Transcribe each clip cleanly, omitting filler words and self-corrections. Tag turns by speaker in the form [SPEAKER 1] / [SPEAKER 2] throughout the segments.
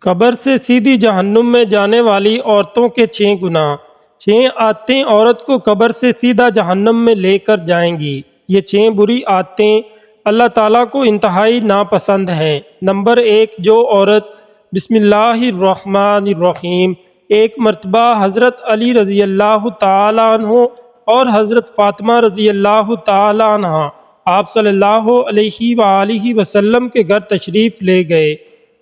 [SPEAKER 1] قبر سے سیدھی جہنم میں جانے والی عورتوں کے 6 گناہ۔ 6 عادتیں عورت کو قبر سے سیدھا جہنم میں لے کر جائیں گی۔ یہ 6 بری عادتیں اللہ تعالیٰ کو انتہائی ناپسند ہیں۔ نمبر 1، جو عورت بسم اللہ الرحمن الرحیم ایک مرتبہ حضرت علی رضی اللہ تعالیٰ عنہ اور حضرت فاطمہ رضی اللہ تعالیٰ عنہ آپ صلی اللہ علیہ وآلہ وسلم کے گھر تشریف لے گئے۔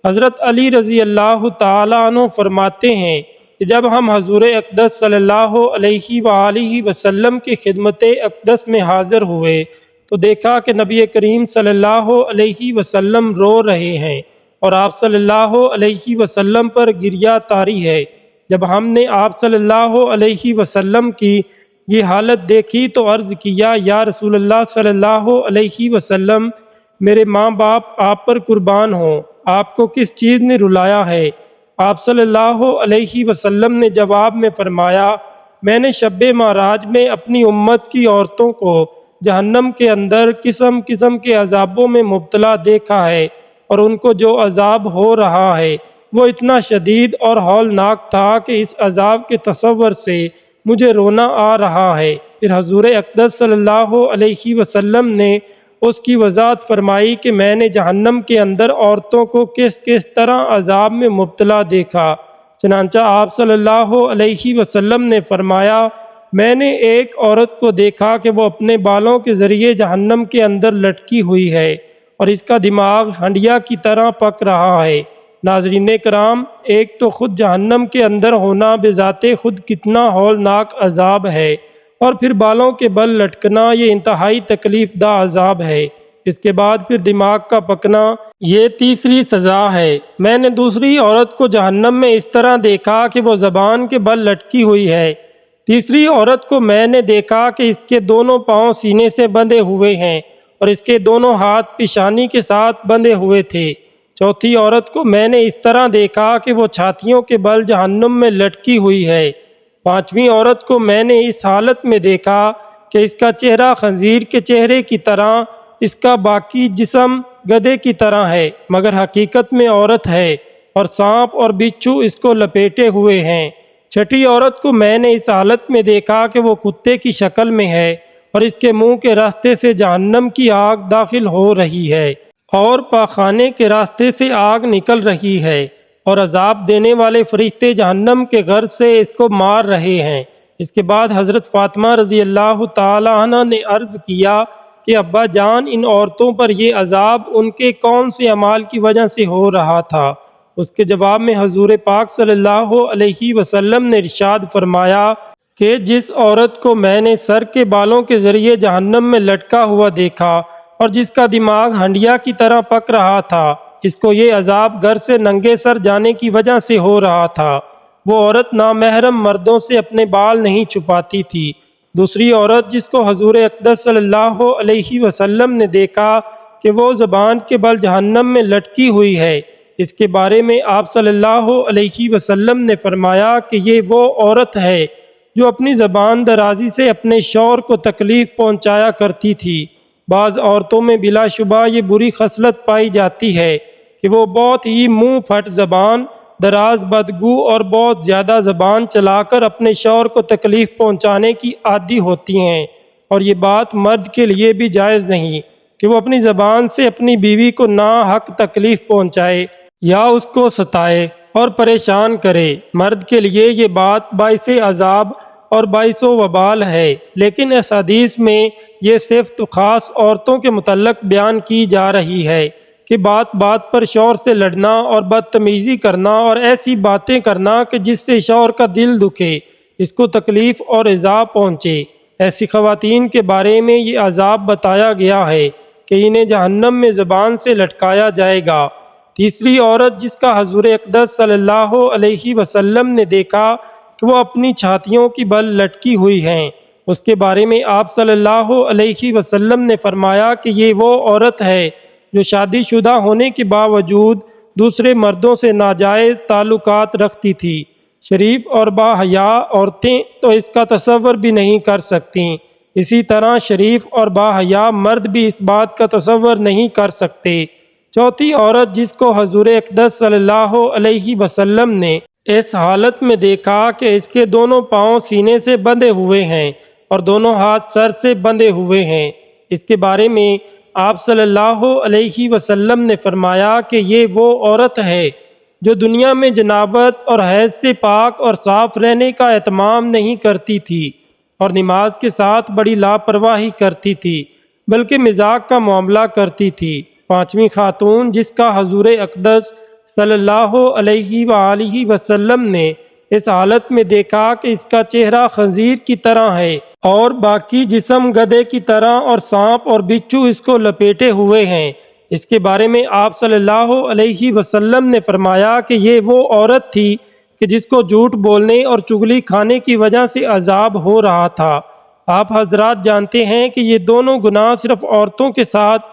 [SPEAKER 1] حضرت علی رضی اللہ تعالیٰ عنہ فرماتے ہیں کہ جب ہم حضور اقدس صلی اللہ علیہ وآلہ وسلم کی خدمت اقدس میں حاضر ہوئے تو دیکھا کہ نبی کریم صلی اللہ علیہ وسلم رو رہے ہیں اور آپ صلی اللہ علیہ وسلم پر گریہ طاری ہے۔ جب ہم نے آپ صلی اللہ علیہ وسلم کی یہ حالت دیکھی تو عرض کیا، یا رسول اللہ صلی اللہ علیہ وسلم، میرے ماں باپ آپ پر قربان ہوں، آپ کو کس چیز نے رلایا ہے؟ آپ صلی اللہ علیہ وسلم نے جواب میں فرمایا، میں نے شب معراج میں اپنی امت کی عورتوں کو جہنم کے اندر قسم قسم کے عذابوں میں مبتلا دیکھا ہے، اور ان کو جو عذاب ہو رہا ہے وہ اتنا شدید اور ہولناک تھا کہ اس عذاب کے تصور سے مجھے رونا آ رہا ہے۔ پھر حضور اقدس صلی اللہ علیہ وسلم نے اس کی وضاحت فرمائی کہ میں نے جہنم کے اندر عورتوں کو کس کس طرح عذاب میں مبتلا دیکھا۔ چنانچہ آپ صلی اللہ علیہ وسلم نے فرمایا، میں نے ایک عورت کو دیکھا کہ وہ اپنے بالوں کے ذریعے جہنم کے اندر لٹکی ہوئی ہے اور اس کا دماغ ہنڈیا کی طرح پک رہا ہے۔ ناظرین کرام، ایک تو خود جہنم کے اندر ہونا بذات خود کتنا ہولناک عذاب ہے، اور پھر بالوں کے بل لٹکنا یہ انتہائی تکلیف دہ عذاب ہے۔ اس کے بعد پھر دماغ کا پکنا، یہ تیسری سزا ہے۔ میں نے دوسری عورت کو جہنم میں اس طرح دیکھا کہ وہ زبان کے بل لٹکی ہوئی ہے۔ تیسری عورت کو میں نے دیکھا کہ اس کے دونوں پاؤں سینے سے بندھے ہوئے ہیں اور اس کے دونوں ہاتھ پیشانی کے ساتھ بندھے ہوئے تھے۔ چوتھی عورت کو میں نے اس طرح دیکھا کہ وہ چھاتیوں کے بل جہنم میں لٹکی ہوئی ہے۔ پانچویں عورت کو میں نے اس حالت میں دیکھا کہ اس کا چہرہ خنزیر کے چہرے کی طرح، اس کا باقی جسم گدھے کی طرح ہے، مگر حقیقت میں عورت ہے، اور سانپ اور بچھو اس کو لپیٹے ہوئے ہیں۔ چھٹی عورت کو میں نے اس حالت میں دیکھا کہ وہ کتے کی شکل میں ہے اور اس کے منہ کے راستے سے جہنم کی آگ داخل ہو رہی ہے اور پاخانے کے راستے سے آگ نکل رہی ہے، اور عذاب دینے والے فرشتے جہنم کے گھر سے اس کو مار رہے ہیں۔ اس کے بعد حضرت فاطمہ رضی اللہ تعالی عنہ نے عرض کیا کہ ابا جان، ان عورتوں پر یہ عذاب ان کے کون سے اعمال کی وجہ سے ہو رہا تھا؟ اس کے جواب میں حضور پاک صلی اللہ علیہ وسلم نے ارشاد فرمایا کہ جس عورت کو میں نے سر کے بالوں کے ذریعے جہنم میں لٹکا ہوا دیکھا اور جس کا دماغ ہنڈیا کی طرح پک رہا تھا، اس کو یہ عذاب گھر سے ننگے سر جانے کی وجہ سے ہو رہا تھا۔ وہ عورت نامحرم مردوں سے اپنے بال نہیں چھپاتی تھی۔ دوسری عورت جس کو حضور اقدس صلی اللہ علیہ وسلم نے دیکھا کہ وہ زبان کے بل جہنم میں لٹکی ہوئی ہے، اس کے بارے میں آپ صلی اللہ علیہ وسلم نے فرمایا کہ یہ وہ عورت ہے جو اپنی زبان درازی سے اپنے شوہر کو تکلیف پہنچایا کرتی تھی۔ بعض عورتوں میں بلا شبہ یہ بری خصلت پائی جاتی ہے کہ وہ بہت ہی منہ پھٹ زبان دراز، بدگو اور بہت زیادہ زبان چلا کر اپنے شوہر کو تکلیف پہنچانے کی عادی ہوتی ہیں، اور یہ بات مرد کے لیے بھی جائز نہیں کہ وہ اپنی زبان سے اپنی بیوی کو ناحق تکلیف پہنچائے یا اس کو ستائے اور پریشان کرے۔ مرد کے لیے یہ بات باعث عذاب اور باعث وبال ہے، لیکن اس حدیث میں یہ صرف خاص عورتوں کے متعلق بیان کی جا رہی ہے کہ بات بات پر شوہر سے لڑنا اور بدتمیزی کرنا اور ایسی باتیں کرنا کہ جس سے شوہر کا دل دکھے، اس کو تکلیف اور ایذا پہنچے، ایسی خواتین کے بارے میں یہ عذاب بتایا گیا ہے کہ انہیں جہنم میں زبان سے لٹکایا جائے گا۔ تیسری عورت جس کا حضور اقدس صلی اللہ علیہ وسلم نے دیکھا کہ وہ اپنی چھاتیوں کی بل لٹکی ہوئی ہیں، اس کے بارے میں آپ صلی اللہ علیہ وسلم نے فرمایا کہ یہ وہ عورت ہے جو شادی شدہ ہونے کے باوجود دوسرے مردوں سے ناجائز تعلقات رکھتی تھی۔ شریف اور باحیا عورتیں تو اس کا تصور بھی نہیں کر سکتیں، اسی طرح شریف اور باحیا مرد بھی اس بات کا تصور نہیں کر سکتے چوتھی عورت جس کو حضور اقدس صلی اللہ علیہ وسلم نے اس حالت میں دیکھا کہ اس کے دونوں پاؤں سینے سے بندھے ہوئے ہیں اور دونوں ہاتھ سر سے بندھے ہوئے ہیں، اس کے بارے میں آپ صلی اللہ علیہ وسلم نے فرمایا کہ یہ وہ عورت ہے جو دنیا میں جنابت اور حیض سے پاک اور صاف رہنے کا اہتمام نہیں کرتی تھی اور نماز کے ساتھ بڑی لاپرواہی کرتی تھی بلکہ مزاق کا معاملہ کرتی تھی۔ پانچویں خاتون جس کا حضور اقدس صلی اللہ علیہ وآلہ وسلم نے اس حالت میں دیکھا کہ اس کا چہرہ خنزیر کی طرح ہے اور باقی جسم گدھے کی طرح اور سانپ اور بچھو اس کو لپیٹے ہوئے ہیں، اس کے بارے میں آپ صلی اللہ علیہ وسلم نے فرمایا کہ یہ وہ عورت تھی کہ جس کو جھوٹ بولنے اور چغلی کھانے کی وجہ سے عذاب ہو رہا تھا۔ آپ حضرات جانتے ہیں کہ یہ دونوں گناہ صرف عورتوں کے ساتھ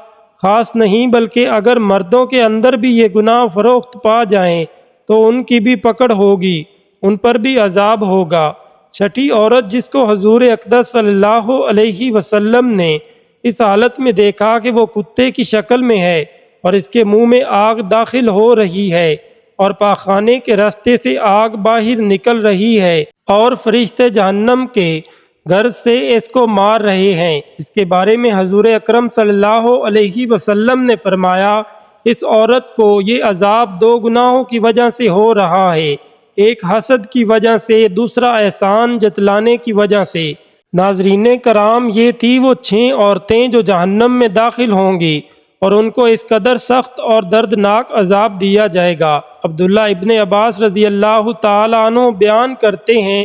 [SPEAKER 1] خاص نہیں بلکہ اگر مردوں کے اندر بھی یہ گناہ فروخت پا جائیں تو ان کی بھی پکڑ ہوگی، ان پر بھی عذاب ہوگا۔ چھٹی عورت جس کو حضور اقدس صلی اللہ علیہ وسلم نے اس حالت میں دیکھا کہ وہ کتے کی شکل میں ہے اور اس کے منہ میں آگ داخل ہو رہی ہے اور پاخانے کے راستے سے آگ باہر نکل رہی ہے اور فرشتے جہنم کے گھر سے اس کو مار رہے ہیں، اس کے بارے میں حضور اکرم صلی اللہ علیہ وسلم نے فرمایا اس عورت کو یہ عذاب دو گناہوں کی وجہ سے ہو رہا ہے، ایک حسد کی وجہ سے، دوسرا احسان جتلانے کی وجہ سے۔ ناظرین کرام، یہ تھی وہ 6 عورتیں جو جہنم میں داخل ہوں گی اور ان کو اس قدر سخت اور دردناک عذاب دیا جائے گا۔ عبداللہ ابن عباس رضی اللہ تعالیٰ عنہ بیان کرتے ہیں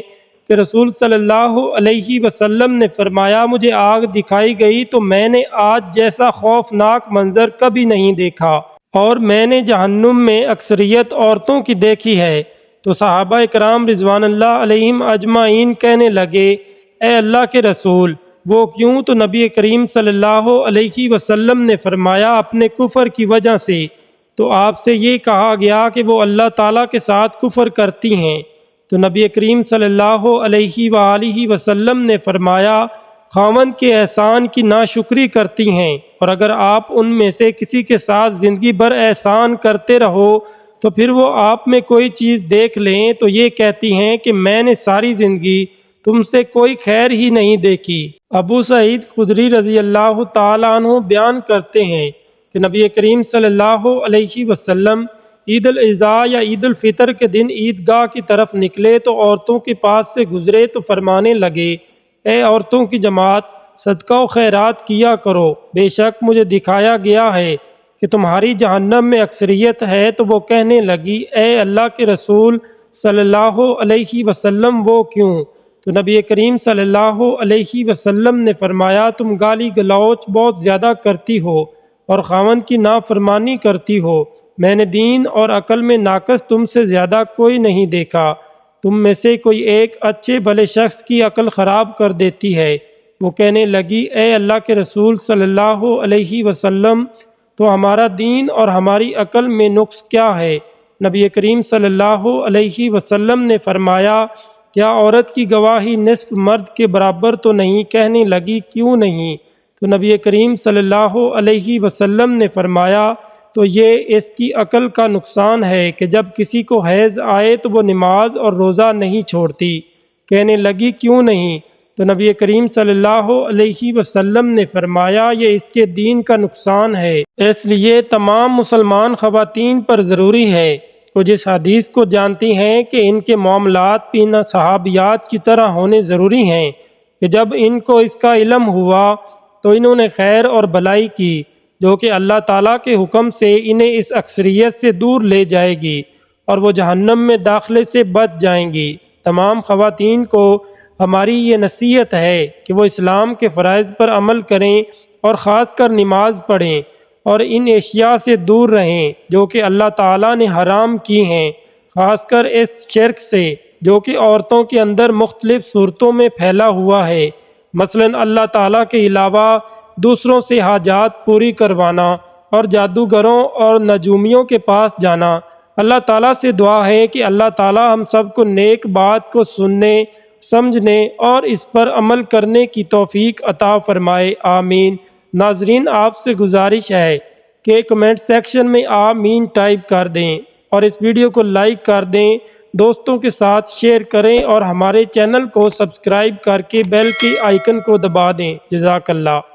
[SPEAKER 1] کہ رسول صلی اللہ علیہ وسلم نے فرمایا مجھے آگ دکھائی گئی تو میں نے آج جیسا خوفناک منظر کبھی نہیں دیکھا اور میں نے جہنم میں اکثریت عورتوں کی دیکھی ہے۔ تو صحابہ کرام رضوان اللہ علیہم اجمعین کہنے لگے اے اللہ کے رسول وہ کیوں؟ تو نبی کریم صلی اللہ علیہ وسلم نے فرمایا اپنے کفر کی وجہ سے۔ تو آپ سے یہ کہا گیا کہ وہ اللہ تعالیٰ کے ساتھ کفر کرتی ہیں۔ تو نبی کریم صلی اللہ علیہ وآلہ وسلم نے فرمایا خاوند کے احسان کی ناشکری کرتی ہیں، اور اگر آپ ان میں سے کسی کے ساتھ زندگی بھر احسان کرتے رہو تو پھر وہ آپ میں کوئی چیز دیکھ لیں تو یہ کہتی ہیں کہ میں نے ساری زندگی تم سے کوئی خیر ہی نہیں دیکھی۔ ابو سعید خدری رضی اللہ تعالیٰ عنہ بیان کرتے ہیں کہ نبی کریم صلی اللہ علیہ وسلم عید الاضحیٰ یا عید الفطر کے دن عیدگاہ کی طرف نکلے تو عورتوں کے پاس سے گزرے تو فرمانے لگے اے عورتوں کی جماعت، صدقہ و خیرات کیا کرو، بے شک مجھے دکھایا گیا ہے کہ تمہاری جہنم میں اکثریت ہے۔ تو وہ کہنے لگی اے اللہ کے رسول صلی اللہ علیہ وسلم وہ کیوں؟ تو نبی کریم صلی اللہ علیہ وسلم نے فرمایا تم گالی گلوچ بہت زیادہ کرتی ہو اور خاوند کی نافرمانی کرتی ہو، میں نے دین اور عقل میں ناقص تم سے زیادہ کوئی نہیں دیکھا، تم میں سے کوئی ایک اچھے بھلے شخص کی عقل خراب کر دیتی ہے۔ وہ کہنے لگی اے اللہ کے رسول صلی اللہ علیہ وسلم تو ہمارا دین اور ہماری عقل میں نقص کیا ہے؟ نبی کریم صلی اللہ علیہ وسلم نے فرمایا کیا عورت کی گواہی نصف مرد کے برابر تو نہیں؟ کہنے لگی کیوں نہیں؟ تو نبی کریم صلی اللہ علیہ وسلم نے فرمایا تو یہ اس کی عقل کا نقصان ہے کہ جب کسی کو حیض آئے تو وہ نماز اور روزہ نہیں چھوڑتی۔ کہنے لگی کیوں نہیں؟ تو نبی کریم صلی اللہ علیہ وسلم نے فرمایا یہ اس کے دین کا نقصان ہے، اس لیے تمام مسلمان خواتین پر ضروری ہے وہ جس حدیث کو جانتی ہیں کہ ان کے معاملات بھی ان صحابیات کی طرح ہونے ضروری ہیں کہ جب ان کو اس کا علم ہوا تو انہوں نے خیر اور بھلائی کی جو کہ اللہ تعالیٰ کے حکم سے انہیں اس اکثریت سے دور لے جائے گی اور وہ جہنم میں داخلے سے بچ جائیں گی۔ تمام خواتین کو ہماری یہ نصیحت ہے کہ وہ اسلام کے فرائض پر عمل کریں اور خاص کر نماز پڑھیں اور ان اشیاء سے دور رہیں جو کہ اللہ تعالیٰ نے حرام کی ہیں، خاص کر اس شرک سے جو کہ عورتوں کے اندر مختلف صورتوں میں پھیلا ہوا ہے، مثلا اللہ تعالیٰ کے علاوہ دوسروں سے حاجات پوری کروانا اور جادوگروں اور نجومیوں کے پاس جانا۔ اللہ تعالیٰ سے دعا ہے کہ اللہ تعالیٰ ہم سب کو نیک بات کو سننے، سمجھنے اور اس پر عمل کرنے کی توفیق عطا فرمائے، آمین۔ ناظرین، آپ سے گزارش ہے کہ کمنٹ سیکشن میں آمین ٹائپ کر دیں اور اس ویڈیو کو لائک کر دیں، دوستوں کے ساتھ شیئر کریں اور ہمارے چینل کو سبسکرائب کر کے بیل کی آئیکن کو دبا دیں۔ جزاک اللہ۔